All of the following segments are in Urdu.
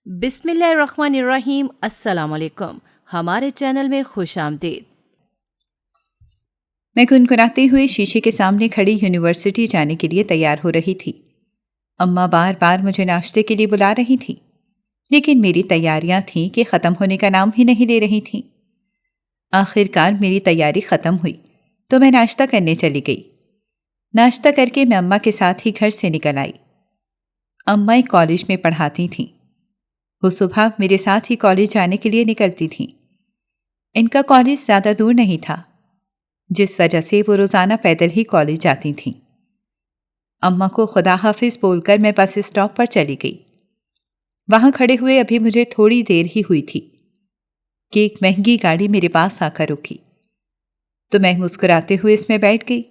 بسم اللہ الرحمن الرحیم۔ السلام علیکم، ہمارے چینل میں خوش آمدید۔ میں گنگناتے ہوئے شیشے کے سامنے کھڑی یونیورسٹی جانے کے لیے تیار ہو رہی تھی۔ اماں بار بار مجھے ناشتے کے لیے بلا رہی تھی، لیکن میری تیاریاں تھیں کہ ختم ہونے کا نام ہی نہیں لے رہی تھیں۔ آخر کار میری تیاری ختم ہوئی تو میں ناشتہ کرنے چلی گئی۔ ناشتہ کر کے میں اماں کے ساتھ ہی گھر سے نکل آئی۔ اماں ایک کالج میں پڑھاتی تھیں۔ وہ صبح میرے ساتھ ہی کالج جانے کے لیے نکلتی تھیں۔ ان کا کالج زیادہ دور نہیں تھا، جس وجہ سے وہ روزانہ پیدل ہی کالج جاتی تھیں۔ اماں کو خدا حافظ بول کر میں بس اسٹاپ پر چلی گئی۔ وہاں کھڑے ہوئے ابھی مجھے تھوڑی دیر ہی ہوئی تھی کہ ایک مہنگی گاڑی میرے پاس آ کر رکی، تو میں مسکراتے ہوئے اس میں بیٹھ گئی۔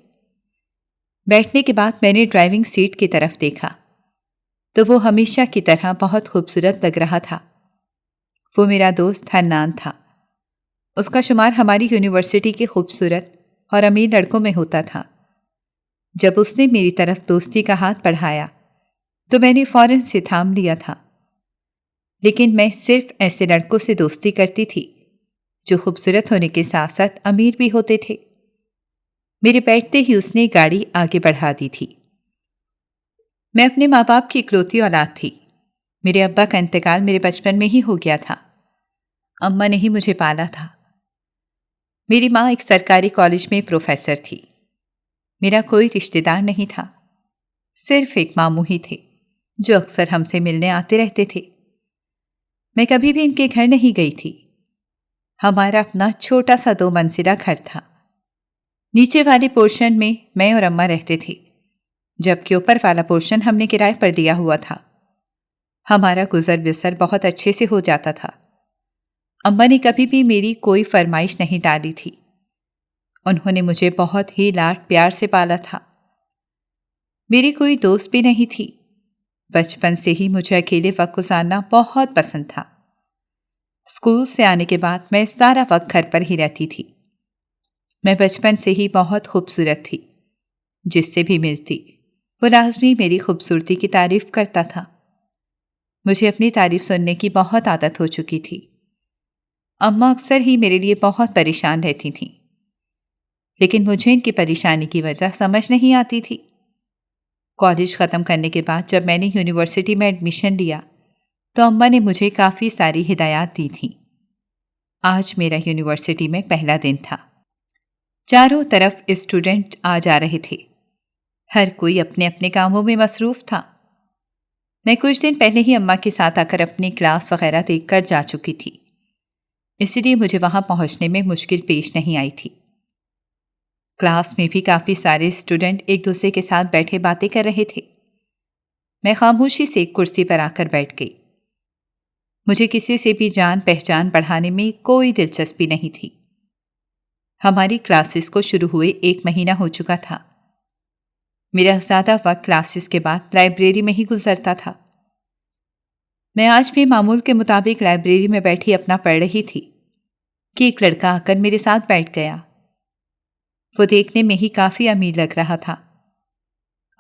بیٹھنے کے بعد میں نے ڈرائیونگ سیٹ کی طرف دیکھا تو وہ ہمیشہ کی طرح بہت خوبصورت لگ رہا تھا۔ وہ میرا دوست حنان تھا۔ اس کا شمار ہماری یونیورسٹی کے خوبصورت اور امیر لڑکوں میں ہوتا تھا۔ جب اس نے میری طرف دوستی کا ہاتھ بڑھایا تو میں نے فوراً سے تھام لیا تھا، لیکن میں صرف ایسے لڑکوں سے دوستی کرتی تھی جو خوبصورت ہونے کے ساتھ ساتھ امیر بھی ہوتے تھے۔ میرے بیٹھتے ہی اس نے گاڑی آگے بڑھا دی تھی۔ میں اپنے ماں باپ کی اکلوتی اولاد تھی۔ میرے ابا کا انتقال میرے بچپن میں ہی ہو گیا تھا۔ اماں نے ہی مجھے پالا تھا۔ میری ماں ایک سرکاری کالج میں پروفیسر تھی۔ میرا کوئی رشتہ دار نہیں تھا، صرف ایک ماموں ہی تھے جو اکثر ہم سے ملنے آتے رہتے تھے۔ میں کبھی بھی ان کے گھر نہیں گئی تھی۔ ہمارا اپنا چھوٹا سا 2 منزلہ گھر تھا۔ نیچے والے پورشن میں میں اور اماں رہتے تھے، جبکہ اوپر والا پورشن ہم نے کرائے پر دیا ہوا تھا۔ ہمارا گزر بسر بہت اچھے سے ہو جاتا تھا۔ اماں نے کبھی بھی میری کوئی فرمائش نہیں ٹالی تھی۔ انہوں نے مجھے بہت ہی لاڈ پیار سے پالا تھا۔ میری کوئی دوست بھی نہیں تھی۔ بچپن سے ہی مجھے اکیلے وقت گزارنا بہت پسند تھا۔ اسکول سے آنے کے بعد میں سارا وقت گھر پر ہی رہتی تھی۔ میں بچپن سے ہی بہت خوبصورت تھی۔ جس سے بھی ملتی وہ لازمی میری خوبصورتی کی تعریف کرتا تھا۔ مجھے اپنی تعریف سننے کی بہت عادت ہو چکی تھی۔ اماں اکثر ہی میرے لیے بہت پریشان رہتی تھیں، لیکن مجھے ان کی پریشانی کی وجہ سمجھ نہیں آتی تھی۔ کالج ختم کرنے کے بعد جب میں نے یونیورسٹی میں ایڈمیشن لیا تو اماں نے مجھے کافی ساری ہدایات دی تھیں۔ آج میرا یونیورسٹی میں پہلا دن تھا۔ چاروں طرف اسٹوڈنٹ آ جا رہے تھے۔ ہر کوئی اپنے اپنے کاموں میں مصروف تھا۔ میں کچھ دن پہلے ہی اماں کے ساتھ آ کر اپنی کلاس وغیرہ دیکھ کر جا چکی تھی، اسی لیے مجھے وہاں پہنچنے میں مشکل پیش نہیں آئی تھی۔ کلاس میں بھی کافی سارے اسٹوڈنٹ ایک دوسرے کے ساتھ بیٹھے باتیں کر رہے تھے۔ میں خاموشی سے ایک کرسی پر آ کر بیٹھ گئی۔ مجھے کسی سے بھی جان پہچان بڑھانے میں کوئی دلچسپی نہیں تھی۔ ہماری کلاسز کو شروع ہوئے 1 مہینہ ہو چکا تھا۔ میرا زیادہ وقت کلاسز کے بعد لائبریری میں ہی گزرتا تھا۔ میں آج بھی معمول کے مطابق لائبریری میں بیٹھی اپنا پڑھ رہی تھی کہ ایک لڑکا آ کر میرے ساتھ بیٹھ گیا۔ وہ دیکھنے میں ہی کافی امیر لگ رہا تھا۔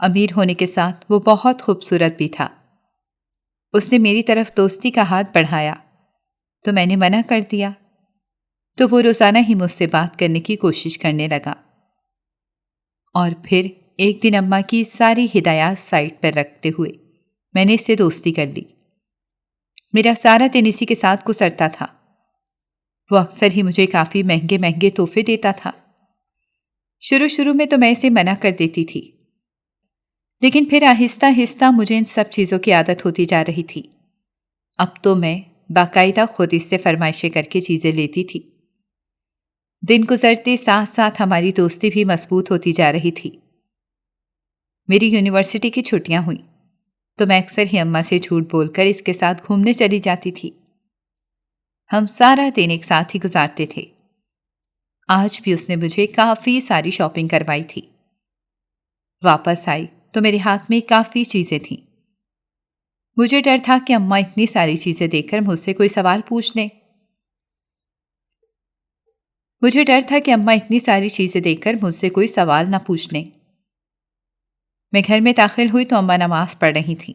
امیر ہونے کے ساتھ وہ بہت خوبصورت بھی تھا۔ اس نے میری طرف دوستی کا ہاتھ بڑھایا تو میں نے منع کر دیا، تو وہ روزانہ ہی مجھ سے بات کرنے کی کوشش کرنے لگا۔ اور پھر ایک دن اماں کی ساری ہدایات سائٹ پر رکھتے ہوئے میں نے اس سے دوستی کر لی۔ میرا سارا دن اسی کے ساتھ گزرتا تھا۔ وہ اکثر ہی مجھے کافی مہنگے مہنگے تحفے دیتا تھا۔ شروع میں تو میں اسے منع کر دیتی تھی، لیکن پھر آہستہ آہستہ مجھے ان سب چیزوں کی عادت ہوتی جا رہی تھی۔ اب تو میں باقاعدہ خود اس سے فرمائشیں کر کے چیزیں لیتی تھی۔ دن گزرتے ساتھ ساتھ ہماری دوستی بھی مضبوط ہوتی جا رہی تھی۔ میری یونیورسٹی کی چھٹیاں ہوئیں تو میں اکثر ہی اماں سے جھوٹ بول کر اس کے ساتھ گھومنے چلی جاتی تھی۔ ہم سارا دن ایک ساتھ ہی گزارتے تھے۔ آج بھی اس نے مجھے کافی ساری شاپنگ کروائی تھی۔ واپس آئی تو میرے ہاتھ میں کافی چیزیں تھیں۔ مجھے ڈر تھا کہ اماں اتنی ساری چیزیں دیکھ کر مجھ سے کوئی سوال پوچھ لیں۔ نہ پوچھ لیں۔ میں گھر میں داخل ہوئی تو اماں نماز پڑھ رہی تھیں۔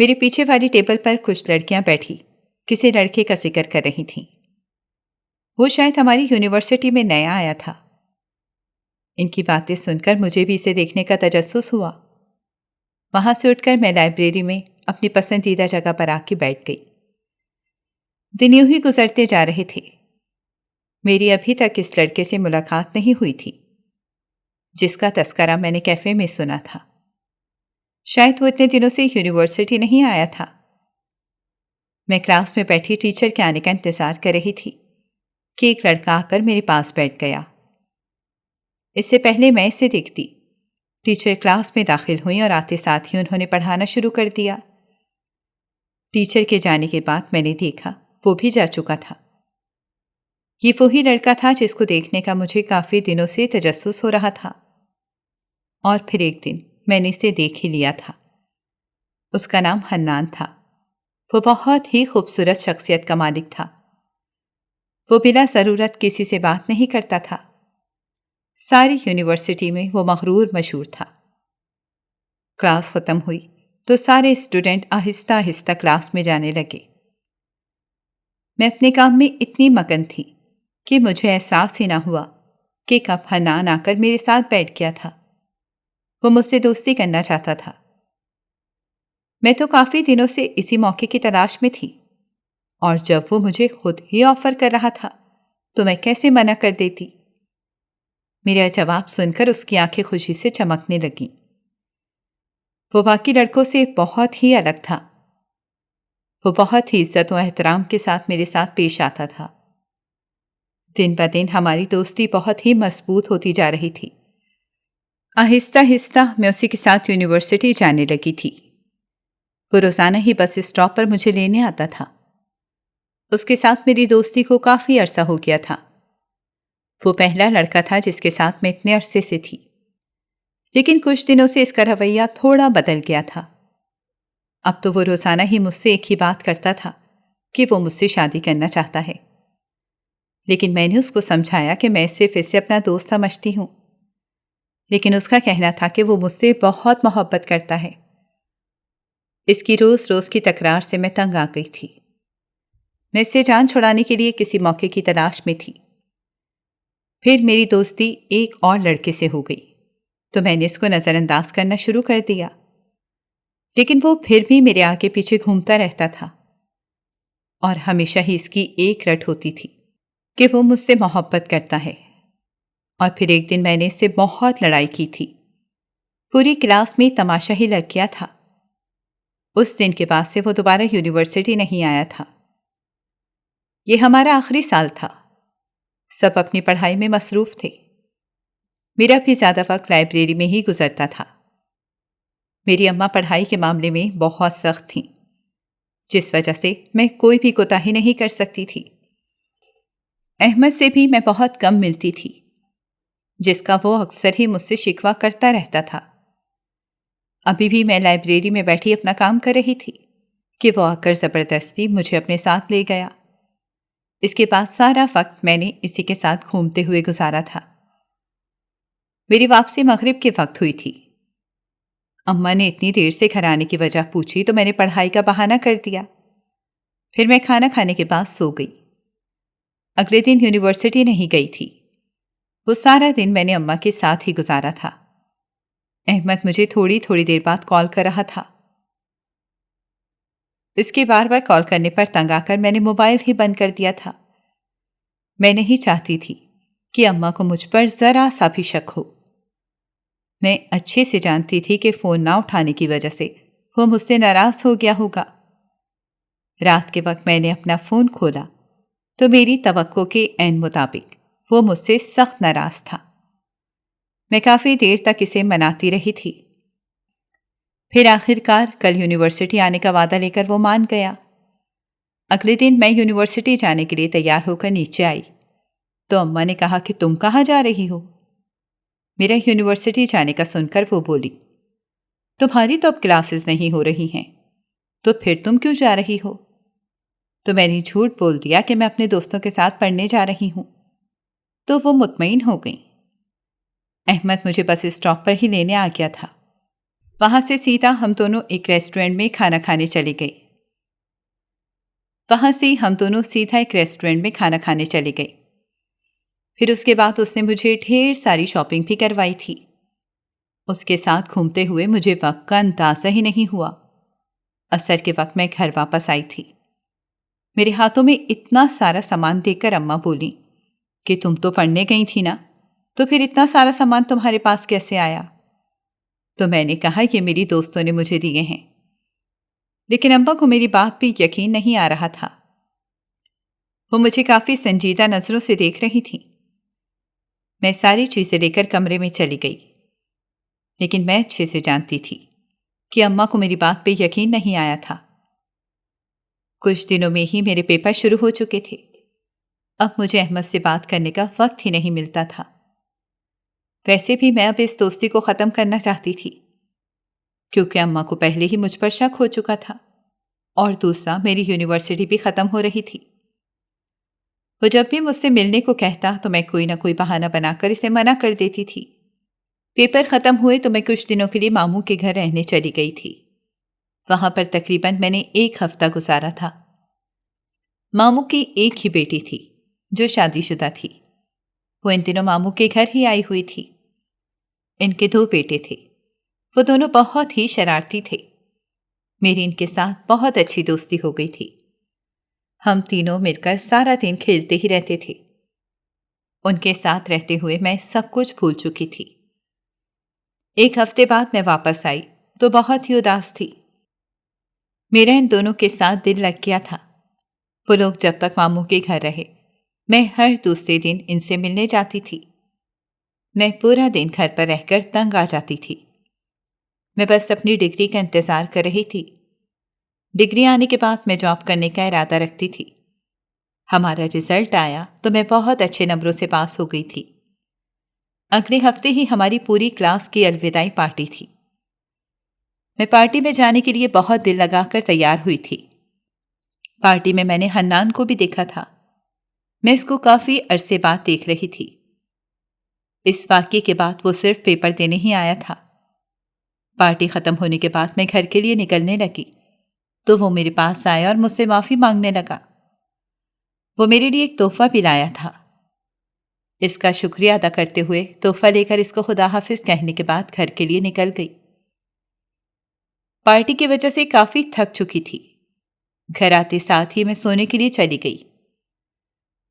میرے پیچھے والی ٹیبل پر کچھ لڑکیاں بیٹھی کسی لڑکے کا ذکر کر رہی تھیں۔ وہ شاید ہماری یونیورسٹی میں نیا آیا تھا۔ ان کی باتیں سن کر مجھے بھی اسے دیکھنے کا تجسس ہوا۔ وہاں سے اٹھ کر میں لائبریری میں اپنی پسندیدہ جگہ پر آ کے بیٹھ گئی۔ دن یوں ہی گزرتے جا رہے تھے۔ میری ابھی تک اس لڑکے سے ملاقات نہیں ہوئی تھی جس کا تذکرہ میں نے کیفے میں سنا تھا۔ شاید وہ اتنے دنوں سے یونیورسٹی نہیں آیا تھا۔ میں کلاس میں بیٹھی ٹیچر کے آنے کا انتظار کر رہی تھی کہ ایک لڑکا آ کر میرے پاس بیٹھ گیا۔ اس سے پہلے میں اسے دیکھتی، ٹیچر کلاس میں داخل ہوئیں اور آتے ساتھ ہی انہوں نے پڑھانا شروع کر دیا۔ ٹیچر کے جانے کے بعد میں نے دیکھا وہ بھی جا چکا تھا۔ یہ وہی لڑکا تھا جس کو دیکھنے کا مجھے کافی دنوں سے تجسس ہو رہا تھا، اور پھر ایک دن میں نے اسے دیکھ ہی لیا تھا۔ اس کا نام حنان تھا۔ وہ بہت ہی خوبصورت شخصیت کا مالک تھا۔ وہ بلا ضرورت کسی سے بات نہیں کرتا تھا۔ ساری یونیورسٹی میں وہ مغرور مشہور تھا۔ کلاس ختم ہوئی تو سارے اسٹوڈنٹ آہستہ آہستہ کلاس میں جانے لگے۔ میں اپنے کام میں اتنی مگن تھی کہ مجھے احساس ہی نہ ہوا کہ کب حنان آ کر میرے ساتھ بیٹھ گیا تھا۔ وہ مجھ سے دوستی کرنا چاہتا تھا۔ میں تو کافی دنوں سے اسی موقع کی تلاش میں تھی، اور جب وہ مجھے خود ہی آفر کر رہا تھا تو میں کیسے منع کر دیتی؟ میرا جواب سن کر اس کی آنکھیں خوشی سے چمکنے لگیں۔ وہ باقی لڑکوں سے بہت ہی الگ تھا۔ وہ بہت ہی عزت و احترام کے ساتھ میرے ساتھ پیش آتا تھا۔ دن بہ دن ہماری دوستی بہت ہی مضبوط ہوتی جا رہی تھی۔ آہستہ آہستہ میں اسی کے ساتھ یونیورسٹی جانے لگی تھی۔ وہ روزانہ ہی بس اسٹاپ پر مجھے لینے آتا تھا۔ اس کے ساتھ میری دوستی کو کافی عرصہ ہو گیا تھا۔ وہ پہلا لڑکا تھا جس کے ساتھ میں اتنے عرصے سے تھی، لیکن کچھ دنوں سے اس کا رویہ تھوڑا بدل گیا تھا۔ اب تو وہ روزانہ ہی مجھ سے ایک ہی بات کرتا تھا کہ وہ مجھ سے شادی کرنا چاہتا ہے، لیکن میں نے اس کو سمجھایا کہ میں صرف اسے اپنا دوست سمجھتی ہوں، لیکن اس کا کہنا تھا کہ وہ مجھ سے بہت محبت کرتا ہے۔ اس کی روز روز کی تکرار سے میں تنگ آ گئی تھی۔ میں اس سے جان چھڑانے کے لیے کسی موقع کی تلاش میں تھی۔ پھر میری دوستی ایک اور لڑکے سے ہو گئی تو میں نے اس کو نظر انداز کرنا شروع کر دیا، لیکن وہ پھر بھی میرے آگے پیچھے گھومتا رہتا تھا، اور ہمیشہ ہی اس کی ایک رٹ ہوتی تھی کہ وہ مجھ سے محبت کرتا ہے۔ اور پھر ایک دن میں نے اس سے بہت لڑائی کی تھی۔ پوری کلاس میں تماشا ہی لگ گیا تھا۔ اس دن کے بعد سے وہ دوبارہ یونیورسٹی نہیں آیا تھا۔ یہ ہمارا آخری سال تھا۔ سب اپنی پڑھائی میں مصروف تھے۔ میرا بھی زیادہ وقت لائبریری میں ہی گزرتا تھا۔ میری اماں پڑھائی کے معاملے میں بہت سخت تھیں، جس وجہ سے میں کوئی بھی کوتاہی نہیں کر سکتی تھی۔ احمد سے بھی میں بہت کم ملتی تھی، جس کا وہ اکثر ہی مجھ سے شکوہ کرتا رہتا تھا۔ ابھی بھی میں لائبریری میں بیٹھی اپنا کام کر رہی تھی کہ وہ آ کر زبردستی مجھے اپنے ساتھ لے گیا۔ اس کے بعد سارا وقت میں نے اسی کے ساتھ گھومتے ہوئے گزارا تھا۔ میری واپسی مغرب کے وقت ہوئی تھی۔ اماں نے اتنی دیر سے گھر آنے کی وجہ پوچھی تو میں نے پڑھائی کا بہانہ کر دیا۔ پھر میں کھانا کھانے کے بعد سو گئی۔ اگلے دن یونیورسٹی نہیں گئی تھی۔ وہ سارا دن میں نے اماں کے ساتھ ہی گزارا تھا۔ احمد مجھے تھوڑی تھوڑی دیر بعد کال کر رہا تھا۔ اس کے بار بار کال کرنے پر تنگ آ کر میں نے موبائل ہی بند کر دیا تھا۔ میں نہیں چاہتی تھی کہ اماں کو مجھ پر ذرا سا بھی شک ہو۔ میں اچھے سے جانتی تھی کہ فون نہ اٹھانے کی وجہ سے وہ مجھ سے ناراض ہو گیا ہوگا۔ رات کے وقت میں نے اپنا فون کھولا تو میری توقع کے عین مطابق وہ مجھ سے سخت ناراض تھا۔ میں کافی دیر تک اسے مناتی رہی تھی۔ پھر آخر کار کل یونیورسٹی آنے کا وعدہ لے کر وہ مان گیا۔ اگلے دن میں یونیورسٹی جانے کے لیے تیار ہو کر نیچے آئی تو اماں نے کہا کہ تم کہاں جا رہی ہو؟ میرا یونیورسٹی جانے کا سن کر وہ بولی، تمہاری تو اب کلاسز نہیں ہو رہی ہیں، تو پھر تم کیوں جا رہی ہو؟ تو میں نے جھوٹ بول دیا کہ میں اپنے دوستوں کے ساتھ پڑھنے جا رہی ہوں، تو وہ مطمئن ہو گئیں۔ احمد مجھے بس اسٹاپ پر ہی لینے آ گیا تھا۔ وہاں سے سیدھا ہم دونوں ایک ریسٹورنٹ میں کھانا کھانے چلے گئے پھر اس کے بعد اس نے مجھے ڈھیر ساری شاپنگ بھی کروائی تھی۔ اس کے ساتھ گھومتے ہوئے مجھے وقت کا اندازہ ہی نہیں ہوا۔ عصر کے وقت میں گھر واپس آئی تھی۔ میرے ہاتھوں میں اتنا سارا سامان دیکھ کر اماں بولی کہ تم تو پڑھنے گئی تھی نا، تو پھر اتنا سارا سامان تمہارے پاس کیسے آیا؟ تو میں نے کہا یہ میری دوستوں نے مجھے دیے ہیں، لیکن اماں کو میری بات پہ یقین نہیں آ رہا تھا۔ وہ مجھے کافی سنجیدہ نظروں سے دیکھ رہی تھی۔ میں ساری چیزیں لے کر کمرے میں چلی گئی، لیکن میں اچھے سے جانتی تھی کہ اماں کو میری بات پہ یقین نہیں آیا تھا۔ کچھ دنوں میں ہی میرے پیپر شروع ہو چکے تھے۔ اب مجھے احمد سے بات کرنے کا وقت ہی نہیں ملتا تھا۔ ویسے بھی میں اب اس دوستی کو ختم کرنا چاہتی تھی، کیونکہ اماں کو پہلے ہی مجھ پر شک ہو چکا تھا، اور دوسرا میری یونیورسٹی بھی ختم ہو رہی تھی۔ وہ جب بھی مجھ سے ملنے کو کہتا تو میں کوئی نہ کوئی بہانہ بنا کر اسے منع کر دیتی تھی۔ پیپر ختم ہوئے تو میں کچھ دنوں کے لیے ماموں کے گھر رہنے چلی گئی تھی۔ وہاں پر تقریباً میں نے 1 ہفتہ گزارا تھا۔ ماموں کی ایک ہی بیٹی تھی جو شادی شدہ تھی۔ وہ ان دنوں ماموں کے گھر ہی آئی ہوئی تھی۔ ان کے 2 بیٹے تھے۔ وہ دونوں بہت ہی شرارتی تھے۔ میری ان کے ساتھ بہت اچھی دوستی ہو گئی تھی۔ ہم تینوں مل کر سارا دن کھیلتے ہی رہتے تھے۔ ان کے ساتھ رہتے ہوئے میں سب کچھ بھول چکی تھی۔ 1 ہفتے بعد میں واپس آئی تو بہت ہی اداس تھی۔ میرا ان دونوں کے ساتھ دل لگ گیا تھا۔ وہ لوگ جب تک ماموں کے گھر رہے، میں ہر دوسرے دن ان سے ملنے جاتی تھی۔ میں پورا دن گھر پر رہ کر تنگ آ جاتی تھی۔ میں بس اپنی ڈگری کا انتظار کر رہی تھی۔ ڈگری آنے کے بعد میں جاب کرنے کا ارادہ رکھتی تھی۔ ہمارا رزلٹ آیا تو میں بہت اچھے نمبروں سے پاس ہو گئی تھی۔ اگلے ہفتے ہی ہماری پوری کلاس کی الوداعی پارٹی تھی۔ میں پارٹی میں جانے کے لیے بہت دل لگا کر تیار ہوئی تھی۔ پارٹی میں نے حنان کو بھی دیکھا تھا۔ میں اس کو کافی عرصے بعد دیکھ رہی تھی۔ اس واقعے کے بعد وہ صرف پیپر دینے ہی آیا تھا۔ پارٹی ختم ہونے کے بعد میں گھر کے لیے نکلنے لگی تو وہ میرے پاس آیا اور مجھ سے معافی مانگنے لگا۔ وہ میرے لیے ایک تحفہ بھی لایا تھا۔ اس کا شکریہ ادا کرتے ہوئے تحفہ لے کر اس کو خدا حافظ کہنے کے بعد گھر کے لیے نکل گئی۔ پارٹی کی وجہ سے کافی تھک چکی تھی۔ گھر آتے ساتھ ہی میں سونے کے لیے چلی گئی۔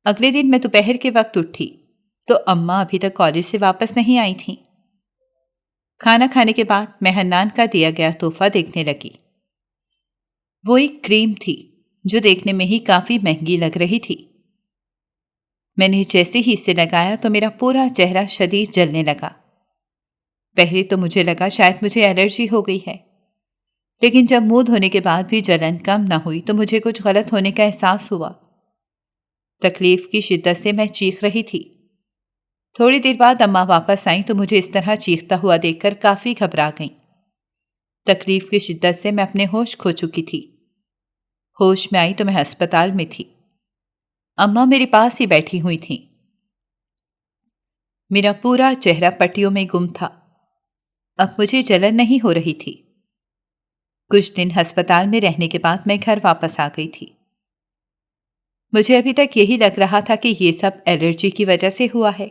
اگلے دن میں دوپہر کے وقت اٹھی تو اماں ابھی تک کالج سے واپس نہیں آئی تھیں۔ کھانا کھانے کے بعد میں حنان کا دیا گیا تحفہ دیکھنے لگی۔ وہ ایک کریم تھی جو دیکھنے میں ہی کافی مہنگی لگ رہی تھی۔ میں نے جیسے ہی اسے لگایا تو میرا پورا چہرہ شدید جلنے لگا۔ پہلے تو مجھے لگا شاید مجھے الرجی ہو گئی ہے، لیکن جب منہ دھونے کے بعد بھی جلن کم نہ ہوئی تو مجھے کچھ غلط ہونے کا احساس ہوا۔ تکلیف کی شدت سے میں چیخ رہی تھی۔ تھوڑی دیر بعد اماں واپس آئیں تو مجھے اس طرح چیختا ہوا دیکھ کر کافی گھبرا گئیں۔ تکلیف کی شدت سے میں اپنے ہوش کھو چکی تھی۔ ہوش میں آئی تو میں ہسپتال میں تھی۔ اماں میرے پاس ہی بیٹھی ہوئی تھیں۔ میرا پورا چہرہ پٹیوں میں گم تھا۔ اب مجھے جلن نہیں ہو رہی تھی۔ کچھ دن ہسپتال میں رہنے کے بعد میں گھر واپس آ گئی تھی۔ مجھے ابھی تک یہی لگ رہا تھا کہ یہ سب الرجی کی وجہ سے ہوا ہے،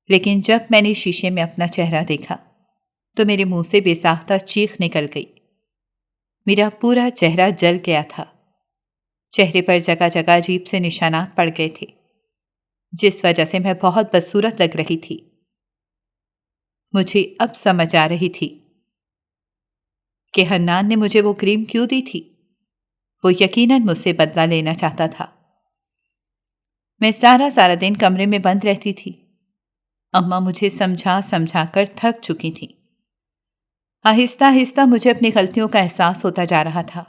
لیکن جب میں نے شیشے میں اپنا چہرہ دیکھا تو میرے منہ سے بے ساختہ چیخ نکل گئی۔ میرا پورا چہرہ جل گیا تھا۔ چہرے پر جگہ جگہ عجیب سے نشانات پڑ گئے تھے، جس وجہ سے میں بہت بدصورت لگ رہی تھی۔ مجھے اب سمجھ آ رہی تھی کہ حنان نے مجھے وہ کریم کیوں دی تھی۔ وہ یقیناً مجھ سے بدلہ لینا چاہتا تھا۔ میں سارا دن کمرے میں بند رہتی تھی۔ اماں مجھے سمجھا کر تھک چکی تھیں۔ آہستہ آہستہ مجھے اپنی غلطیوں کا احساس ہوتا جا رہا تھا۔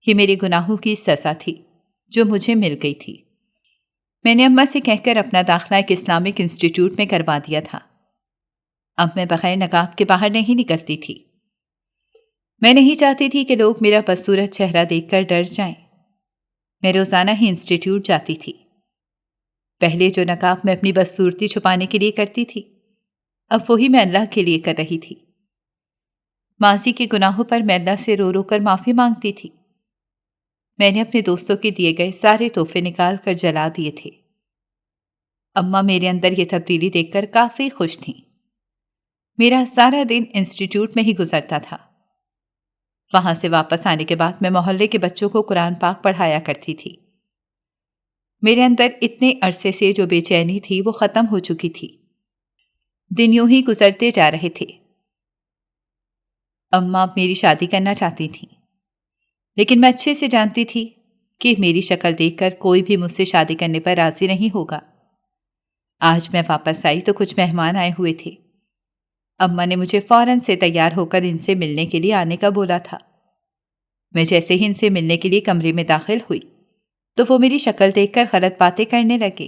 یہ میرے گناہوں کی سزا تھی جو مجھے مل گئی تھی۔ میں نے اماں سے کہہ کر اپنا داخلہ ایک اسلامک انسٹیٹیوٹ میں کروا دیا تھا۔ اب میں بغیر نقاب کے باہر نہیں نکلتی تھی۔ میں نہیں چاہتی تھی کہ لوگ میرا بدصورت چہرہ دیکھ کر ڈر جائیں۔ میں روزانہ ہی انسٹیٹیوٹ جاتی تھی۔ پہلے جو نقاب میں اپنی بدصورتی چھپانے کے لیے کرتی تھی، اب وہی میں اللہ کے لیے کر رہی تھی۔ ماضی کے گناہوں پر میں اللہ سے رو رو کر معافی مانگتی تھی۔ میں نے اپنے دوستوں کے دیے گئے سارے تحفے نکال کر جلا دیے تھے۔ اماں میرے اندر یہ تبدیلی دیکھ کر کافی خوش تھیں۔ میرا سارا دن انسٹیٹیوٹ میں ہی گزرتا تھا۔ وہاں سے واپس آنے کے بعد میں محلے کے بچوں کو قرآن پاک پڑھایا کرتی تھی۔ میرے اندر اتنے عرصے سے جو بے چینی تھی وہ ختم ہو چکی تھی۔ دن یوں ہی گزرتے جا رہے تھے۔ اماں میری شادی کرنا چاہتی تھیں، لیکن میں اچھے سے جانتی تھی کہ میری شکل دیکھ کر کوئی بھی مجھ سے شادی کرنے پر راضی نہیں ہوگا۔ آج میں واپس آئی تو کچھ مہمان آئے ہوئے تھے۔ اماں نے مجھے فوراً سے تیار ہو کر ان سے ملنے کے لیے آنے کا بولا تھا۔ میں جیسے ہی ان سے ملنے کے لیے کمرے میں داخل ہوئی تو وہ میری شکل دیکھ کر غلط باتیں کرنے لگے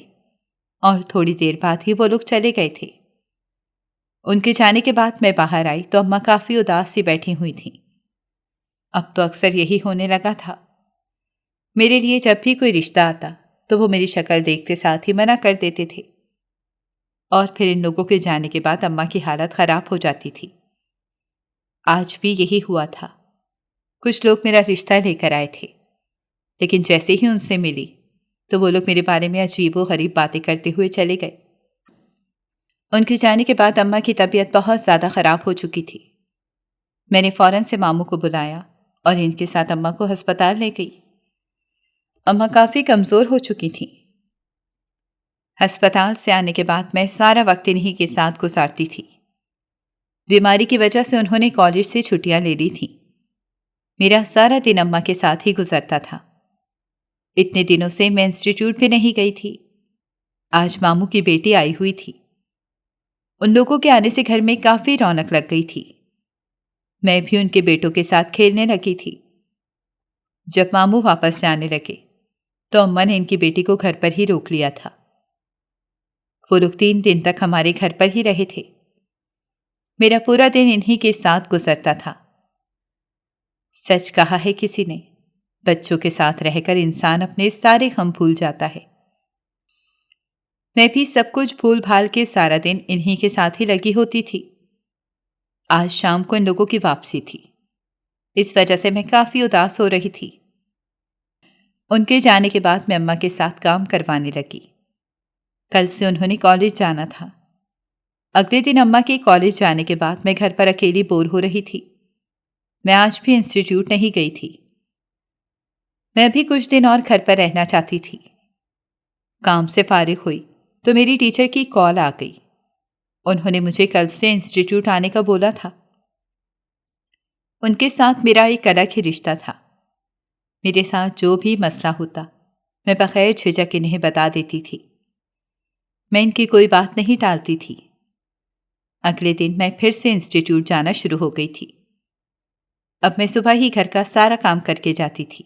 اور تھوڑی دیر بعد ہی وہ لوگ چلے گئے تھے۔ ان کے جانے کے بعد میں باہر آئی تو اماں کافی اداس سی بیٹھی ہوئی تھیں۔ اب تو اکثر یہی ہونے لگا تھا۔ میرے لیے جب بھی کوئی رشتہ آتا تو وہ میری شکل دیکھتے ساتھ ہی منع کر دیتے تھے، اور پھر ان لوگوں کے جانے کے بعد اماں کی حالت خراب ہو جاتی تھی۔ آج بھی یہی ہوا تھا۔ کچھ لوگ میرا رشتہ لے کر آئے تھے، لیکن جیسے ہی ان سے ملی تو وہ لوگ میرے بارے میں عجیب و غریب باتیں کرتے ہوئے چلے گئے۔ ان کے جانے کے بعد اماں کی طبیعت بہت زیادہ خراب ہو چکی تھی۔ میں نے فوراً سے ماموں کو بلایا اور ان کے ساتھ اماں کو ہسپتال لے گئی۔ اماں کافی کمزور ہو چکی تھیں۔ ہسپتال سے آنے کے بعد میں سارا وقت انہی کے ساتھ گزارتی تھی۔ بیماری کی وجہ سے انہوں نے کالج سے چھٹیاں لے لی تھیں۔ میرا سارا دن اماں کے ساتھ ہی گزرتا تھا۔ اتنے دنوں سے میں انسٹیٹیوٹ بھی نہیں گئی تھی۔ آج ماموں کی بیٹی آئی ہوئی تھی۔ ان لوگوں کے آنے سے گھر میں کافی رونق لگ گئی تھی۔ میں بھی ان کے بیٹوں کے ساتھ کھیلنے لگی تھی۔ جب ماموں واپس جانے لگے تو اماں نے ان کی بیٹی کو گھر پر ہی روک لیا تھا۔ وہ لوگ 3 دن تک ہمارے گھر پر ہی رہے تھے۔ میرا پورا دن انہی کے ساتھ گزرتا تھا۔ سچ کہا ہے کسی نے، بچوں کے ساتھ رہ کر انسان اپنے سارے غم بھول جاتا ہے۔ میں بھی سب کچھ بھول بھال کے سارا دن انہی کے ساتھ ہی لگی ہوتی تھی۔ آج شام کو ان لوگوں کی واپسی تھی، اس وجہ سے میں کافی اداس ہو رہی تھی۔ ان کے جانے کے بعد میں اماں کے ساتھ کام کروانے لگی۔ کل سے انہوں نے کالج جانا تھا۔ اگلے دن اماں کے کالج جانے کے بعد میں گھر پر اکیلی بور ہو رہی تھی۔ میں آج بھی انسٹیٹیوٹ نہیں گئی تھی۔ میں بھی کچھ دن اور گھر پر رہنا چاہتی تھی۔ کام سے فارغ ہوئی تو میری ٹیچر کی کال آ گئی۔ انہوں نے مجھے کل سے انسٹیٹیوٹ آنے کا بولا تھا۔ ان کے ساتھ میرا ایک الگ ہی رشتہ تھا۔ میرے ساتھ جو بھی مسئلہ ہوتا میں بغیر جھجک انہیں بتا دیتی تھی۔ میں ان کی کوئی بات نہیں ٹالتی تھی۔ اگلے دن میں پھر سے انسٹیٹیوٹ جانا شروع ہو گئی تھی۔ اب میں صبح ہی گھر کا سارا کام کر کے جاتی تھی۔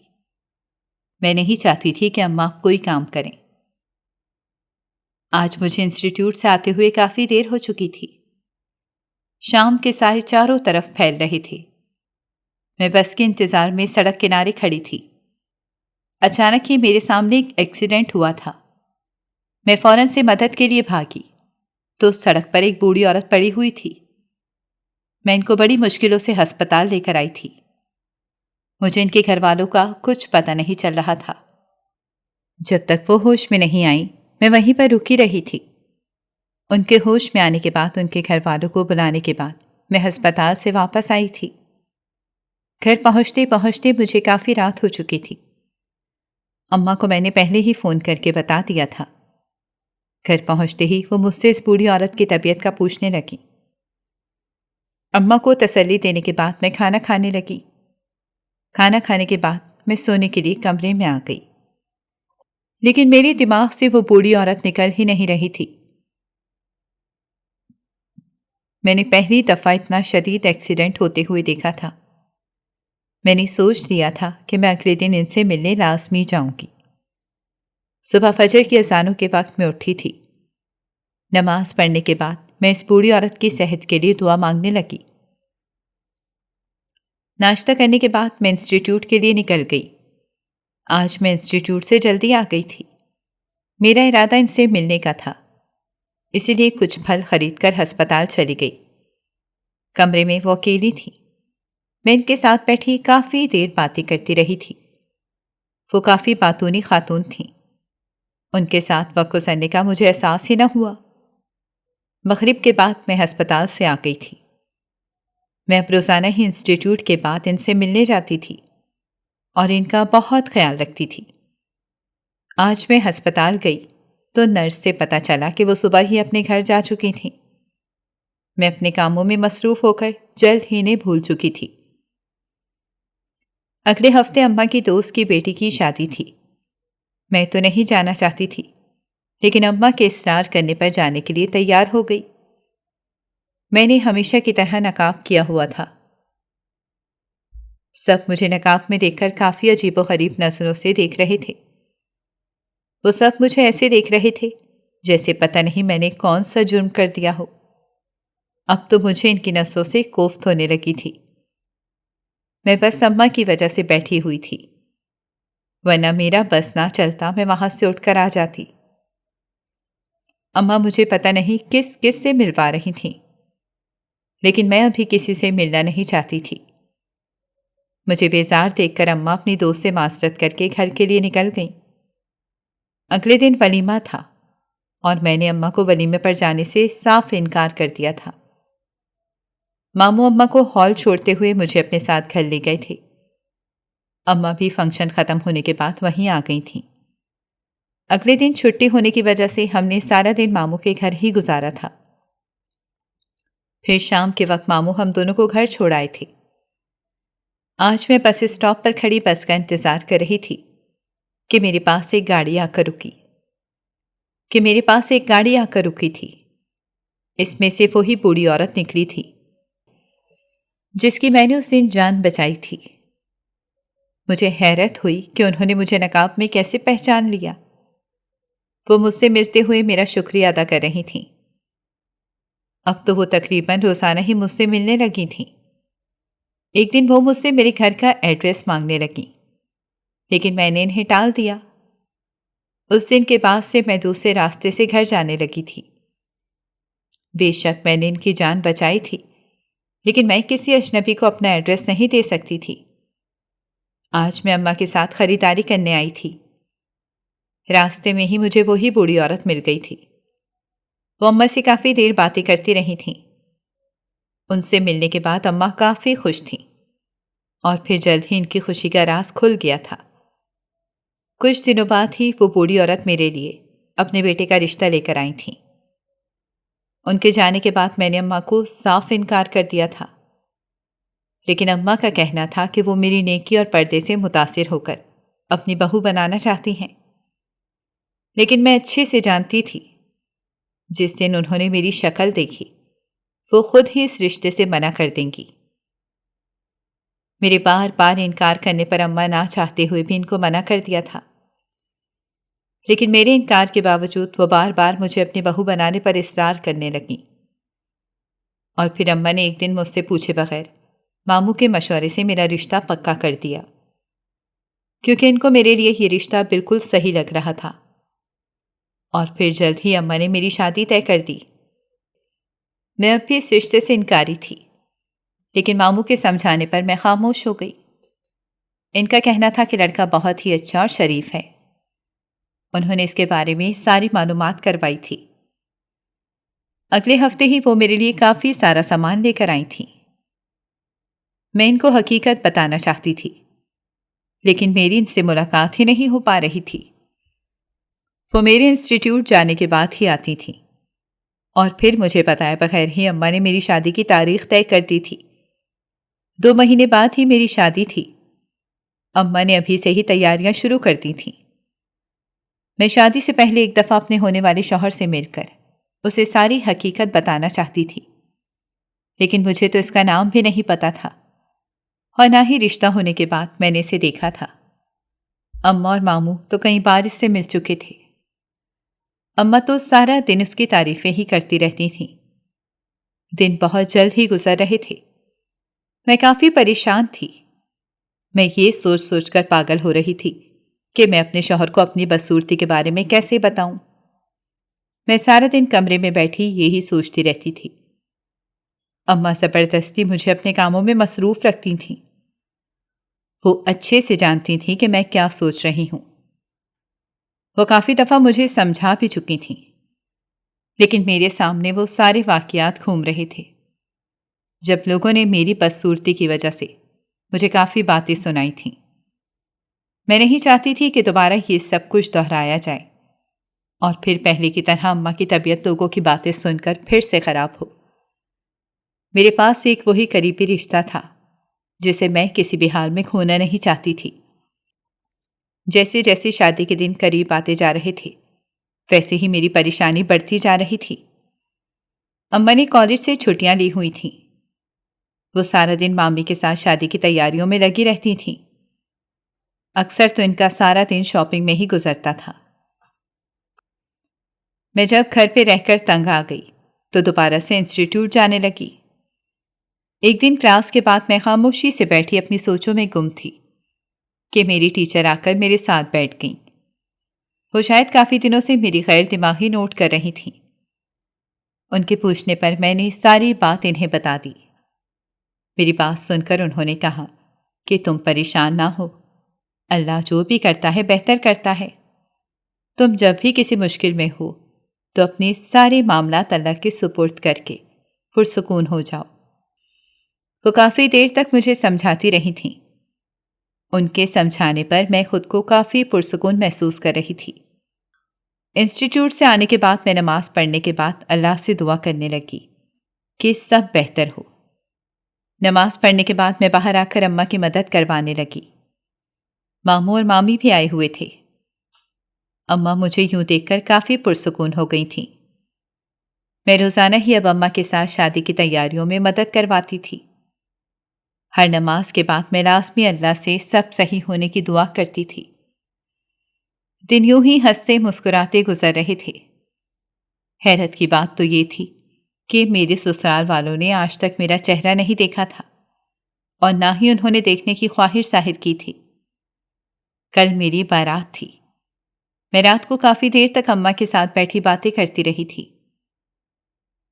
میں نہیں چاہتی تھی کہ اماں کوئی کام کریں۔ آج مجھے انسٹیٹیوٹ سے آتے ہوئے کافی دیر ہو چکی تھی۔ شام کے سائے چاروں طرف پھیل رہے تھے۔ میں بس کے انتظار میں سڑک کنارے کھڑی تھی۔ اچانک ہی میرے سامنے ایک ایکسیڈنٹ ہوا تھا۔ میں فوراً سے مدد کے لیے بھاگی تو سڑک پر ایک بوڑھی عورت پڑی ہوئی تھی۔ میں ان کو بڑی مشکلوں سے ہسپتال لے کر آئی تھی۔ مجھے ان کے گھر والوں کا کچھ پتہ نہیں چل رہا تھا۔ جب تک وہ ہوش میں نہیں آئیں میں وہیں پر رکی رہی تھی۔ ان کے ہوش میں آنے کے بعد ان کے گھر والوں کو بلانے کے بعد میں ہسپتال سے واپس آئی تھی۔ گھر پہنچتے پہنچتے مجھے کافی رات ہو چکی تھی۔ اماں کو میں نے پہلے ہی فون کر کے بتا دیا تھا۔ گھر پہنچتے ہی وہ مجھ سے اس بوڑھی عورت کی طبیعت کا پوچھنے لگی۔ اماں کو تسلی دینے کے بعد میں کھانا کھانے لگی۔ کھانا کھانے کے بعد میں سونے کے لیے کمرے میں آ گئی، لیکن میرے دماغ سے وہ بوڑھی عورت نکل ہی نہیں رہی تھی۔ میں نے پہلی دفعہ اتنا شدید ایکسیڈنٹ ہوتے ہوئے دیکھا تھا۔ میں نے سوچ لیا تھا کہ میں اگلے دن ان سے ملنے لازمی جاؤں گی۔ صبح فجر کی اذانوں کے وقت میں اٹھی تھی۔ نماز پڑھنے کے بعد میں اس بوڑھی عورت کی صحت کے لیے دعا مانگنے لگی۔ ناشتہ کرنے کے بعد میں انسٹیٹیوٹ کے لیے نکل گئی۔ آج میں انسٹیٹیوٹ سے جلدی آ گئی تھی۔ میرا ارادہ ان سے ملنے کا تھا، اسی لیے کچھ پھل خرید کر ہسپتال چلی گئی۔ کمرے میں وہ اکیلی تھی۔ میں ان کے ساتھ بیٹھی کافی دیر باتیں کرتی رہی تھی۔ وہ کافی باتونی خاتون تھیں۔ ان کے ساتھ وقت گزرنے کا مجھے احساس ہی نہ ہوا۔ مغرب کے بعد میں ہسپتال سے آ گئی تھی۔ میں اب روزانہ ہی انسٹیٹیوٹ کے بعد ان سے ملنے جاتی تھی اور ان کا بہت خیال رکھتی تھی۔ آج میں ہسپتال گئی تو نرس سے پتہ چلا کہ وہ صبح ہی اپنے گھر جا چکی تھیں۔ میں اپنے کاموں میں مصروف ہو کر جلد ہی انہیں بھول چکی تھی۔ اگلے ہفتے اماں کی دوست کی بیٹی کی شادی تھی۔ میں تو نہیں جانا چاہتی تھی، لیکن اماں کے اصرار کرنے پر جانے کے لیے تیار ہو گئی۔ میں نے ہمیشہ کی طرح نقاب کیا ہوا تھا۔ سب مجھے نقاب میں دیکھ کر کافی عجیب و غریب نظروں سے دیکھ رہے تھے۔ وہ سب مجھے ایسے دیکھ رہے تھے جیسے پتہ نہیں میں نے کون سا جرم کر دیا ہو۔ اب تو مجھے ان کی نظروں سے کوفت ہونے لگی تھی۔ میں بس اماں کی وجہ سے بیٹھی ہوئی تھی، ورنہ میرا بس نہ چلتا میں وہاں سے اٹھ کر آ جاتی۔ اماں مجھے پتہ نہیں کس کس سے ملوا رہی تھیں، لیکن میں ابھی کسی سے ملنا نہیں چاہتی تھی۔ مجھے بیزار دیکھ کر اماں اپنی دوست سے معذرت کر کے گھر کے لیے نکل گئیں۔ اگلے دن ولیمہ تھا اور میں نے اماں کو ولیمے پر جانے سے صاف انکار کر دیا تھا۔ ماموں اماں کو ہال چھوڑتے ہوئے مجھے اپنے ساتھ گھر لے گئے تھے۔ اماں بھی فنکشن ختم ہونے کے بعد وہیں آ گئی تھیں۔ اگلے دن چھٹی ہونے کی وجہ سے ہم نے سارا دن ماموں کے گھر ہی گزارا تھا۔ پھر شام کے وقت ماموں ہم دونوں کو گھر چھوڑ آئے تھے۔ آج میں بس اسٹاپ پر کھڑی بس کا انتظار کر رہی تھی کہ میرے پاس ایک گاڑی آ کر رکی تھی۔ اس میں سے وہی بوڑھی عورت نکلی تھی جس کی میں نے اس دن جان بچائی تھی۔ مجھے حیرت ہوئی کہ انہوں نے مجھے نقاب میں کیسے پہچان لیا۔ وہ مجھ سے ملتے ہوئے میرا شکریہ ادا کر رہی تھیں۔ اب تو وہ تقریباً روزانہ ہی مجھ سے ملنے لگی تھیں۔ ایک دن وہ مجھ سے میرے گھر کا ایڈریس مانگنے لگیں، لیکن میں نے انہیں ٹال دیا۔ اس دن کے بعد سے میں دوسرے راستے سے گھر جانے لگی تھی۔ بے شک میں نے ان کی جان بچائی تھی، لیکن میں کسی اجنبی کو اپنا ایڈریس نہیں دے سکتی تھی۔ آج میں اماں کے ساتھ خریداری کرنے آئی تھی۔ راستے میں ہی مجھے وہی بوڑھی عورت مل گئی تھی۔ وہ اماں سے کافی دیر باتیں کرتی رہی تھیں۔ ان سے ملنے کے بعد اماں کافی خوش تھیں اور پھر جلد ہی ان کی خوشی کا راز کھل گیا تھا۔ کچھ دنوں بعد ہی وہ بوڑھی عورت میرے لیے اپنے بیٹے کا رشتہ لے کر آئی تھیں۔ ان کے جانے کے بعد میں نے اماں کو صاف انکار کر دیا تھا، لیکن اماں کا کہنا تھا کہ وہ میری نیکی اور پردے سے متاثر ہو کر اپنی بہو بنانا چاہتی ہیں۔ لیکن میں اچھے سے جانتی تھی جس دن انہوں نے میری شکل دیکھی وہ خود ہی اس رشتے سے منع کر دیں گی۔ میرے بار بار انکار کرنے پر اماں نہ چاہتے ہوئے بھی ان کو منع کر دیا تھا، لیکن میرے انکار کے باوجود وہ بار بار مجھے اپنی بہو بنانے پر اصرار کرنے لگیں۔ اور پھر اماں نے ایک دن مجھ سے پوچھے بغیر ماموں کے مشورے سے میرا رشتہ پکا کر دیا، کیونکہ ان کو میرے لیے یہ رشتہ بالکل صحیح لگ رہا تھا۔ اور پھر جلد ہی اماں نے میری شادی طے کر دی۔ میں اب بھی اس رشتے سے انکاری تھی، لیکن ماموں کے سمجھانے پر میں خاموش ہو گئی۔ ان کا کہنا تھا کہ لڑکا بہت ہی اچھا اور شریف ہے۔ انہوں نے اس کے بارے میں ساری معلومات کروائی تھی۔ اگلے ہفتے ہی وہ میرے لیے کافی سارا سامان لے کر آئی تھیں۔ میں ان کو حقیقت بتانا چاہتی تھی، لیکن میری ان سے ملاقات ہی نہیں ہو پا رہی تھی۔ وہ میرے انسٹیٹیوٹ جانے کے بعد ہی آتی تھیں، اور پھر مجھے بتائے بغیر ہی اماں نے میری شادی کی تاریخ طے کر دی تھی۔ 2 مہینے بعد ہی میری شادی تھی۔ اماں نے ابھی سے ہی تیاریاں شروع کر دی تھیں۔ میں شادی سے پہلے ایک دفعہ اپنے ہونے والے شوہر سے مل کر اسے ساری حقیقت بتانا چاہتی تھی، لیکن مجھے تو اس کا نام بھی نہیں پتا تھا، اور نہ ہی رشتہ ہونے کے بعد میں نے اسے دیکھا تھا۔ اماں اور ماموں تو کئی بار اس سے مل چکے تھے۔ اماں تو سارا دن اس کی تعریفیں ہی کرتی رہتی تھیں۔ دن بہت جلد ہی گزر رہے تھے۔ میں کافی پریشان تھی۔ میں یہ سوچ سوچ کر پاگل ہو رہی تھی کہ میں اپنے شوہر کو اپنی بدصورتی کے بارے میں کیسے بتاؤں۔ میں سارا دن کمرے میں بیٹھی یہی سوچتی رہتی تھی۔ اماں زبردستی مجھے اپنے کاموں میں مصروف رکھتی تھیں۔ وہ اچھے سے جانتی تھیں کہ میں کیا سوچ رہی ہوں۔ وہ کافی دفعہ مجھے سمجھا بھی چکی تھیں، لیکن میرے سامنے وہ سارے واقعات گھوم رہے تھے جب لوگوں نے میری بدصورتی کی وجہ سے مجھے کافی باتیں سنائی تھیں۔ میں نہیں چاہتی تھی کہ دوبارہ یہ سب کچھ دہرایا جائے اور پھر پہلے کی طرح اماں کی طبیعت لوگوں کی باتیں سن کر پھر سے خراب ہو۔ میرے پاس ایک وہی قریبی رشتہ تھا جسے میں کسی بھی حال میں کھونا نہیں چاہتی تھی۔ جیسے جیسے شادی کے دن قریب آتے جا رہے تھے ویسے ہی میری پریشانی بڑھتی جا رہی تھی۔ اماں نے کالج سے چھٹیاں لی ہوئی تھیں۔ وہ سارا دن مامی کے ساتھ شادی کی تیاریوں میں لگی رہتی تھیں۔ اکثر تو ان کا سارا دن شاپنگ میں ہی گزرتا تھا۔ میں جب گھر پہ رہ کر تنگ آ گئی تو دوبارہ سے انسٹیٹیوٹ جانے لگی۔ ایک دن کلاس کے بعد میں خاموشی سے بیٹھی اپنی سوچوں میں گم تھی کہ میری ٹیچر آ کر میرے ساتھ بیٹھ گئیں۔ وہ شاید کافی دنوں سے میری غیر دماغی نوٹ کر رہی تھیں۔ ان کے پوچھنے پر میں نے ساری بات انہیں بتا دی۔ میری بات سن کر انہوں نے کہا کہ تم پریشان نہ ہو، اللہ جو بھی کرتا ہے بہتر کرتا ہے۔ تم جب بھی کسی مشکل میں ہو تو اپنے سارے معاملات اللہ کے سپرد کر کے پرسکون ہو جاؤ۔ وہ کافی دیر تک مجھے سمجھاتی رہی تھیں۔ ان کے سمجھانے پر میں خود کو کافی پرسکون محسوس کر رہی تھی۔ انسٹیٹیوٹ سے آنے کے بعد میں نماز پڑھنے کے بعد اللہ سے دعا کرنے لگی کہ سب بہتر ہو۔ نماز پڑھنے کے بعد میں باہر آ کر اماں کی مدد کروانے لگی۔ ماموں اور مامی بھی آئے ہوئے تھے۔ اماں مجھے یوں دیکھ کر کافی پرسکون ہو گئی تھیں۔ میں روزانہ ہی اب اماں کے ساتھ شادی کی تیاریوں میں مدد کرواتی تھی۔ ہر نماز کے بعد میں لازمی اللہ سے سب صحیح ہونے کی دعا کرتی تھی۔ دن یوں ہی ہنستے مسکراتے گزر رہے تھے۔ حیرت کی بات تو یہ تھی کہ میرے سسرال والوں نے آج تک میرا چہرہ نہیں دیکھا تھا اور نہ ہی انہوں نے دیکھنے کی خواہش ظاہر کی تھی۔ کل میری بارات تھی۔ میں رات کو کافی دیر تک اماں کے ساتھ بیٹھی باتیں کرتی رہی تھی۔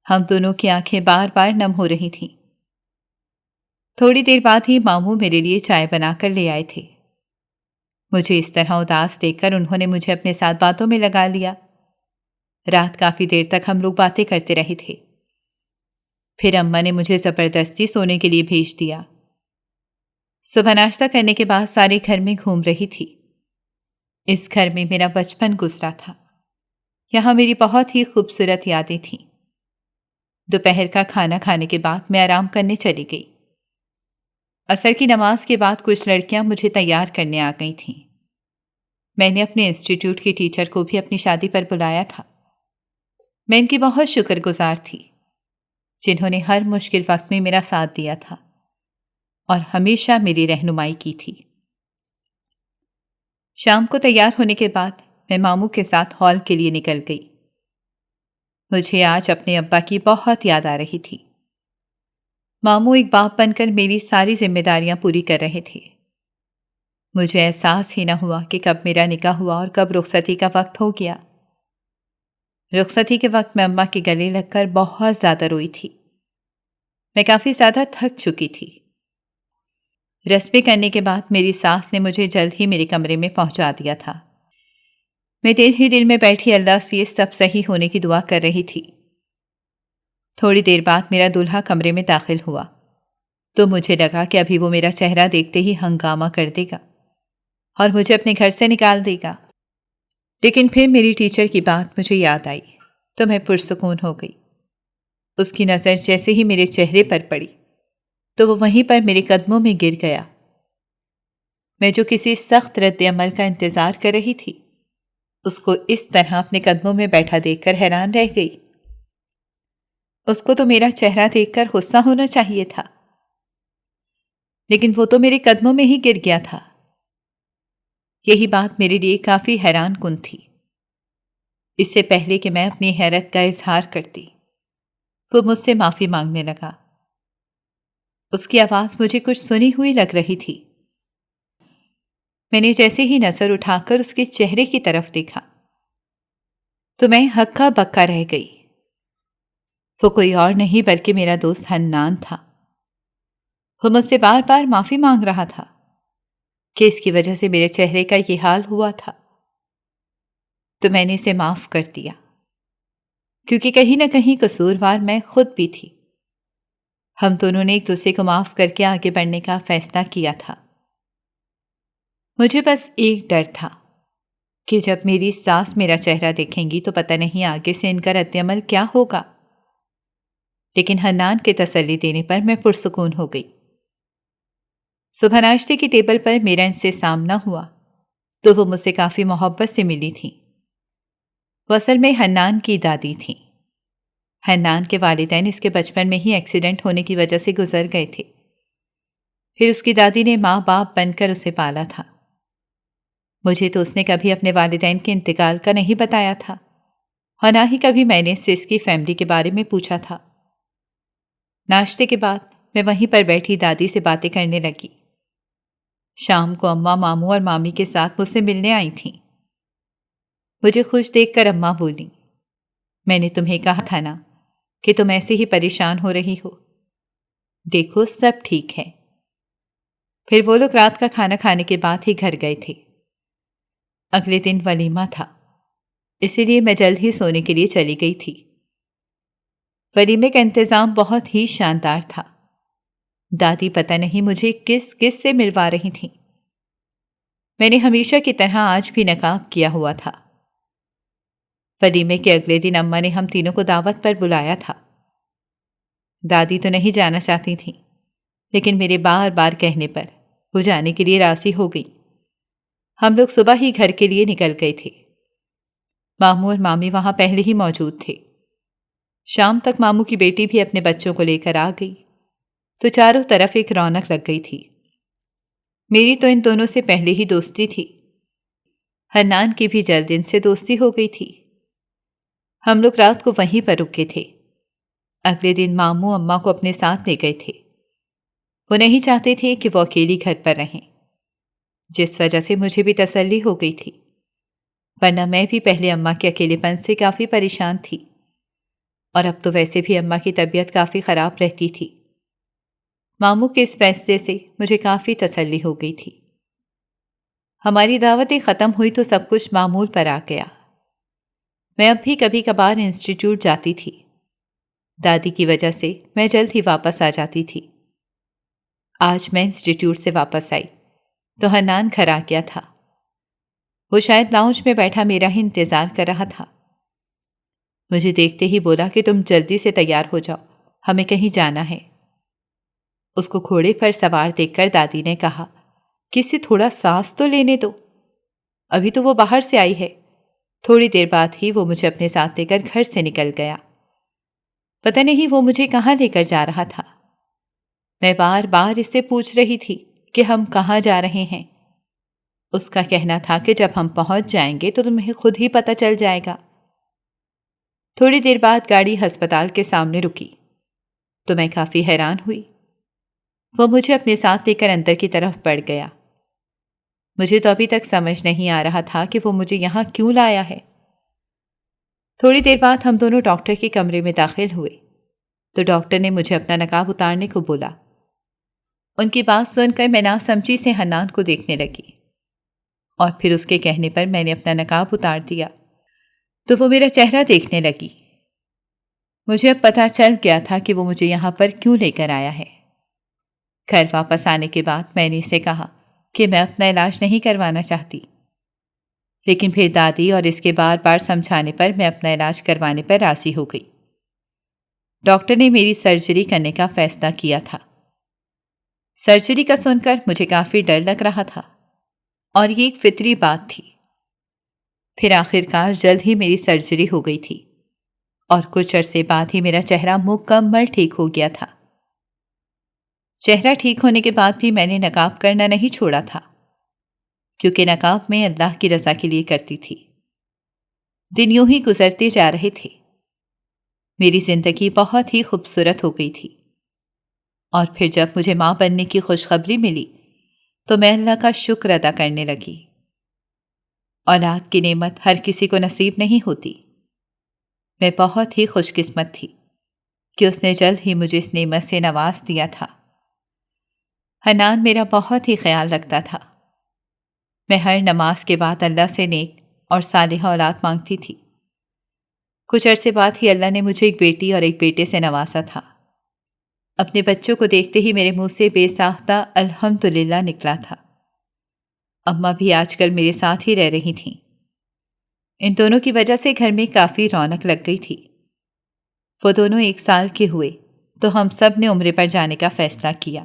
ہم دونوں کی آنکھیں بار بار نم ہو رہی تھیں۔ تھوڑی دیر بعد ہی ماموں میرے لیے چائے بنا کر لے آئے تھے۔ مجھے اس طرح اداس دیکھ کر انہوں نے مجھے اپنے ساتھ باتوں میں لگا لیا۔ رات کافی دیر تک ہم لوگ باتیں کرتے رہے تھے۔ پھر اماں نے مجھے زبردستی سونے کے لیے بھیج دیا۔ صبح ناشتہ کرنے کے بعد سارے گھر میں گھوم رہی تھی۔ اس گھر میں میرا بچپن گزرا تھا۔ یہاں میری بہت ہی خوبصورت یادیں تھیں۔ دوپہر کا کھانا کھانے کے بعد میں آرام کرنے چلی گئی۔ عصر کی نماز کے بعد کچھ لڑکیاں مجھے تیار کرنے آ گئی تھیں۔ میں نے اپنے انسٹیٹیوٹ کی ٹیچر کو بھی اپنی شادی پر بلایا تھا۔ میں ان کی بہت شکر گزار تھی جنہوں نے ہر مشکل وقت میں میرا ساتھ دیا تھا اور ہمیشہ میری رہنمائی کی تھی۔ شام کو تیار ہونے کے بعد میں ماموں کے ساتھ ہال کے لیے نکل گئی۔ مجھے آج اپنے ابا کی بہت یاد آ رہی تھی۔ ماموں ایک باپ بن کر میری ساری ذمہ داریاں پوری کر رہے تھے۔ مجھے احساس ہی نہ ہوا کہ کب میرا نکاح ہوا اور کب رخصتی کا وقت ہو گیا۔ رخصتی کے وقت میں اماں کے گلے لگ کر بہت زیادہ روئی تھی۔ میں کافی زیادہ تھک چکی تھی۔ رسمیں کرنے کے بعد میری ساس نے مجھے جلد ہی میرے کمرے میں پہنچا دیا تھا۔ میں دل ہی دل میں بیٹھی اللہ سے سب صحیح ہونے کی دعا کر رہی تھی۔ تھوڑی دیر بعد میرا دولہا کمرے میں داخل ہوا تو مجھے لگا کہ ابھی وہ میرا چہرہ دیکھتے ہی ہنگامہ کر دے گا اور مجھے اپنے گھر سے نکال دے گا۔ لیکن پھر میری ٹیچر کی بات مجھے یاد آئی تو میں پرسکون ہو گئی۔ اس کی نظر جیسے ہی میرے چہرے پر پڑی تو وہ وہیں پر میرے قدموں میں گر گیا۔ میں جو کسی سخت رد عمل کا انتظار کر رہی تھی اس کو اس طرح اپنے قدموں میں بیٹھا دیکھ کر حیران رہ گئی۔ اس کو تو میرا چہرہ دیکھ کر غصہ ہونا چاہیے تھا، لیکن وہ تو میرے قدموں میں ہی گر گیا تھا۔ یہی بات میرے لیے کافی حیران کن تھی۔ اس سے پہلے کہ میں اپنی حیرت کا اظہار کرتی وہ مجھ سے معافی مانگنے لگا۔ اس کی آواز مجھے کچھ سنی ہوئی لگ رہی تھی۔ میں نے جیسے ہی نظر اٹھا کر اس کے چہرے کی طرف دیکھا تو میں ہکا بکا رہ گئی۔ وہ کوئی اور نہیں بلکہ میرا دوست حنان تھا۔ وہ مجھ سے بار بار معافی مانگ رہا تھا کہ اس کی وجہ سے میرے چہرے کا یہ حال ہوا تھا، تو میں نے اسے معاف کر دیا، کیونکہ کہیں نہ کہیں قصوروار میں خود بھی تھی۔ ہم دونوں نے ایک دوسرے کو معاف کر کے آگے بڑھنے کا فیصلہ کیا تھا۔ مجھے بس ایک ڈر تھا کہ جب میری ساس میرا چہرہ دیکھیں گی تو پتہ نہیں آگے سے ان کا رد عمل کیا ہوگا، لیکن حنان کے تسلی دینے پر میں پرسکون ہو گئی۔ صبح ناشتے کی ٹیبل پر میرا ان سے سامنا ہوا تو وہ مجھ سے کافی محبت سے ملی تھیں۔ وہ اصل میں حنان کی دادی تھیں۔ حنان کے والدین اس کے بچپن میں ہی ایکسیڈنٹ ہونے کی وجہ سے گزر گئے تھے۔ پھر اس کی دادی نے ماں باپ بن کر اسے پالا تھا۔ مجھے تو اس نے کبھی اپنے والدین کے انتقال کا نہیں بتایا تھا، اور نہ ہی کبھی میں نے اس سے اس کی فیملی کے بارے میں پوچھا تھا۔ ناشتے کے بعد میں وہیں پر بیٹھی دادی سے باتیں کرنے لگی۔ شام کو اماں ماموں اور مامی کے ساتھ مجھ سے ملنے آئی تھیں۔ مجھے خوش دیکھ کر اماں بولی، میں نے تمہیں کہا تھا نا کہ تم ایسے ہی پریشان ہو رہی ہو، دیکھو سب ٹھیک ہے۔ پھر وہ لوگ رات کا کھانا کھانے کے بعد ہی گھر گئے تھے۔ اگلے دن ولیمہ تھا، اسی لیے میں جلد ہی سونے کے لیے چلی گئی تھی۔ ولیمے کا انتظام بہت ہی شاندار تھا۔ دادی پتہ نہیں مجھے کس کس سے ملوا رہی تھیں۔ میں نے ہمیشہ کی طرح آج بھی نقاب کیا ہوا تھا۔ ولیمے کے اگلے دن اماں نے ہم تینوں کو دعوت پر بلایا تھا۔ دادی تو نہیں جانا چاہتی تھیں، لیکن میرے بار بار کہنے پر وہ جانے کے لیے راضی ہو گئی۔ ہم لوگ صبح ہی گھر کے لیے نکل گئے تھے۔ ماموں اور مامی وہاں پہلے ہی موجود تھے۔ شام تک ماموں کی بیٹی بھی اپنے بچوں کو لے کر آ گئی، تو چاروں طرف ایک رونق لگ گئی تھی۔ میری تو ان دونوں سے پہلے ہی دوستی تھی۔ حنان کی بھی جلد ان سے دوستی ہو گئی تھی۔ ہم لوگ رات کو وہیں پر رکے تھے۔ اگلے دن ماموں اماں کو اپنے ساتھ لے گئے تھے۔ وہ نہیں چاہتے تھے کہ وہ اکیلی گھر پر رہیں، جس وجہ سے مجھے بھی تسلی ہو گئی تھی، ورنہ میں بھی پہلے اماں کے اکیلے پن سے کافی پریشان تھی، اور اب تو ویسے بھی اماں کی طبیعت کافی خراب رہتی تھی۔ ماموں کے اس فیصلے سے مجھے کافی تسلی ہو گئی تھی۔ ہماری دعوتیں ختم ہوئی تو سب کچھ معمول پر آ گیا۔ میں اب بھی کبھی کبھار انسٹیٹیوٹ جاتی تھی۔ دادی کی وجہ سے میں جلد ہی واپس آ جاتی تھی۔ آج میں انسٹیٹیوٹ سے واپس آئی تو حنان گھر آ گیا تھا۔ وہ شاید لاؤنج میں بیٹھا میرا ہی انتظار کر رہا تھا۔ مجھے دیکھتے ہی بولا کہ تم جلدی سے تیار ہو جاؤ، ہمیں کہیں جانا ہے۔ اس کو گھوڑے پر سوار دیکھ کر دادی نے کہا کہ اسے تھوڑا سانس تو لینے دو، ابھی تو وہ باہر سے آئی ہے۔ تھوڑی دیر بعد ہی وہ مجھے اپنے ساتھ لے کر گھر سے نکل گیا۔ پتہ نہیں وہ مجھے کہاں لے کر جا رہا تھا۔ میں بار بار اس سے پوچھ رہی تھی کہ ہم کہاں جا رہے ہیں۔ اس کا کہنا تھا کہ جب ہم پہنچ جائیں گے تو تمہیں خود ہی پتہ چل جائے گا۔ تھوڑی دیر بعد گاڑی ہسپتال کے سامنے رکی تو میں کافی حیران ہوئی۔ وہ مجھے اپنے ساتھ لے کر اندر کی طرف بڑھ گیا۔ مجھے تو ابھی تک سمجھ نہیں آ رہا تھا کہ وہ مجھے یہاں کیوں لایا ہے۔ تھوڑی دیر بعد ہم دونوں ڈاکٹر کے کمرے میں داخل ہوئے تو ڈاکٹر نے مجھے اپنا نقاب اتارنے کو بولا۔ ان کی بات سن کر میں ناسمجھی سے حنان کو دیکھنے لگی، اور پھر اس کے کہنے پر میں نے اپنا نقاب اتار دیا تو وہ میرا چہرہ دیکھنے لگی۔ مجھے اب پتہ چل گیا تھا کہ وہ مجھے یہاں پر کیوں لے کر آیا ہے۔ گھر واپس آنے کے بعد میں نے اسے کہا کہ میں اپنا علاج نہیں کروانا چاہتی، لیکن پھر دادی اور اس کے بار بار سمجھانے پر میں اپنا علاج کروانے پر راضی ہو گئی۔ ڈاکٹر نے میری سرجری کرنے کا فیصلہ کیا تھا۔ سرجری کا سن کر مجھے کافی ڈر لگ رہا تھا، اور یہ ایک فطری بات تھی۔ پھر آخرکار جلد ہی میری سرجری ہو گئی تھی، اور کچھ عرصے بعد ہی میرا چہرہ مکمل ٹھیک ہو گیا تھا۔ چہرہ ٹھیک ہونے کے بعد بھی میں نے نقاب کرنا نہیں چھوڑا تھا، کیونکہ نقاب میں اللہ کی رضا کے لیے کرتی تھی۔ دن یوں ہی گزرتے جا رہے تھے۔ میری زندگی بہت ہی خوبصورت ہو گئی تھی، اور پھر جب مجھے ماں بننے کی خوشخبری ملی تو میں اللہ کا شکر ادا کرنے لگی۔ اولاد کی نعمت ہر کسی کو نصیب نہیں ہوتی۔ میں بہت ہی خوش قسمت تھی کہ اس نے جلد ہی مجھے اس نعمت سے نواز دیا تھا۔ حنان میرا بہت ہی خیال رکھتا تھا۔ میں ہر نماز کے بعد اللہ سے نیک اور صالحہ اولاد مانگتی تھی۔ کچھ عرصے بعد ہی اللہ نے مجھے ایک بیٹی اور ایک بیٹے سے نوازا تھا۔ اپنے بچوں کو دیکھتے ہی میرے منہ سے بے ساختہ الحمدللہ نکلا تھا۔ اماں بھی آج کل میرے ساتھ ہی رہ رہی تھیں۔ ان دونوں کی وجہ سے گھر میں کافی رونق لگ گئی تھی۔ وہ دونوں 1 سال کے ہوئے تو ہم سب نے عمرے پر جانے کا فیصلہ کیا۔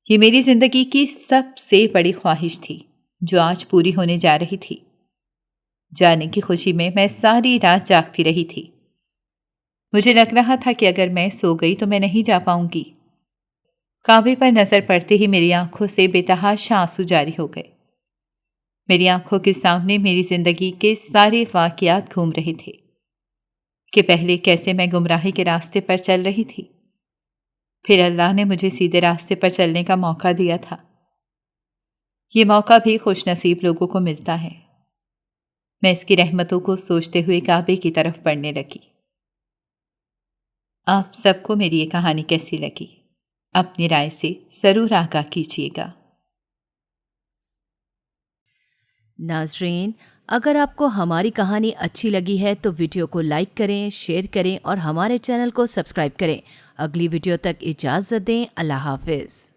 یہ میری زندگی کی سب سے بڑی خواہش تھی جو آج پوری ہونے جا رہی تھی۔ جانے کی خوشی میں ساری رات جاگتی رہی تھی۔ مجھے لگ رہا تھا کہ اگر میں سو گئی تو میں نہیں جا پاؤں گی۔ کعبے پر نظر پڑتے ہی میری آنکھوں سے بے تحاشا آنسو جاری ہو گئے۔ میری آنکھوں کے سامنے میری زندگی کے سارے واقعات گھوم رہے تھے کہ پہلے کیسے میں گمراہی کے راستے پر چل رہی تھی، پھر اللہ نے مجھے سیدھے راستے پر چلنے کا موقع دیا تھا۔ یہ موقع بھی خوش نصیب لوگوں کو ملتا ہے۔ میں اس کی رحمتوں کو سوچتے ہوئے کعبے کی طرف بڑھنے لگی۔ آپ سب کو میری یہ کہانی کیسی لگی؟ اپنی رائے سے ضرور آگاہ کیجیے گا۔ ناظرین، اگر آپ کو ہماری کہانی اچھی لگی ہے تو ویڈیو کو لائک کریں، شیئر کریں اور ہمارے چینل کو سبسکرائب کریں۔ اگلی ویڈیو تک اجازت دیں۔ اللہ حافظ۔